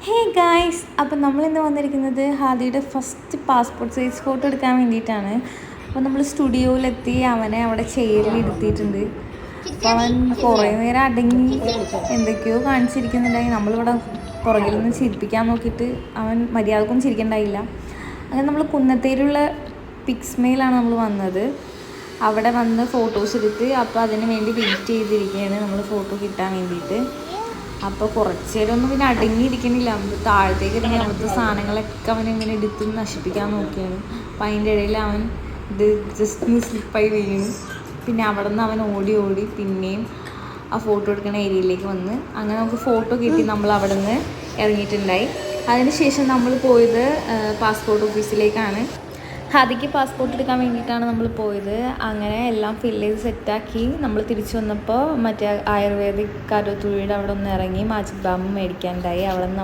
Hey guys, അപ്പം നമ്മളിന്ന് വന്നിരിക്കുന്നത് ഹാദിയുടെ ഫസ്റ്റ് പാസ്പോർട്ട് സൈസ് ഫോട്ടോ എടുക്കാൻ വേണ്ടിയിട്ടാണ്. അപ്പോൾ നമ്മൾ സ്റ്റുഡിയോയിലെത്തി അവനെ അവിടെ ചെയറിൽ ഇരുത്തിയിട്ടുണ്ട്. അപ്പോൾ അവൻ കുറേ നേരം അടങ്ങി എന്തൊക്കെയോ കാണിച്ചിരിക്കുന്നുണ്ടായി. നമ്മളിവിടെ പുറകിൽ നിന്ന് ചിരിപ്പിക്കാൻ നോക്കിയിട്ട് അവൻ മര്യാദക്കൊന്നും ചിരിക്കണ്ടായില്ല. അങ്ങനെ നമ്മൾ കുന്നത്തേലുള്ള പിക്സ്മയിലാണ് നമ്മൾ വന്നത്. അവിടെ വന്ന് ഫോട്ടോസ് എടുത്ത് അപ്പോൾ അതിന് വേണ്ടി വെയിറ്റ് ചെയ്തിരിക്കുകയാണ് നമ്മൾ ഫോട്ടോ കിട്ടാൻ വേണ്ടിയിട്ട്. അപ്പോൾ കുറച്ച് നേരമൊന്നും പിന്നെ അടങ്ങിയിരിക്കണില്ല. നമുക്ക് താഴത്തേക്ക് ഇറങ്ങി അവിടുത്തെ സാധനങ്ങളൊക്കെ അവൻ ഇങ്ങനെ എടുത്ത് നശിപ്പിക്കാൻ നോക്കിയാണ്. അപ്പോൾ അതിൻ്റെ ഇടയിൽ അവൻ ഇത് ജസ്റ്റ് ഒന്ന് സ്ലിപ്പായി വീണു. പിന്നെ അവിടെ നിന്ന് അവൻ ഓടി പിന്നെയും ആ ഫോട്ടോ എടുക്കുന്ന ഏരിയയിലേക്ക് വന്ന് അങ്ങനെ നമുക്ക് ഫോട്ടോ കിട്ടി. നമ്മൾ അവിടെ നിന്ന് ഇറങ്ങിയിട്ടുണ്ടായി. അതിനുശേഷം നമ്മൾ പോയത് പാസ്പോർട്ട് ഓഫീസിലേക്കാണ്. ഹാദിക്ക് പാസ്പോർട്ട് എടുക്കാൻ വേണ്ടിയിട്ടാണ് നമ്മൾ പോയത്. അങ്ങനെ എല്ലാം ഫില്ല് ചെയ്ത് സെറ്റാക്കി നമ്മൾ തിരിച്ചു വന്നപ്പോൾ മറ്റേ ആയുർവേദിക് കരോത്തുഴിയുടെ അവിടെ ഒന്ന് ഇറങ്ങി മാജിക് ബാം മേടിക്കാനുണ്ടായി. അവിടെ നിന്ന്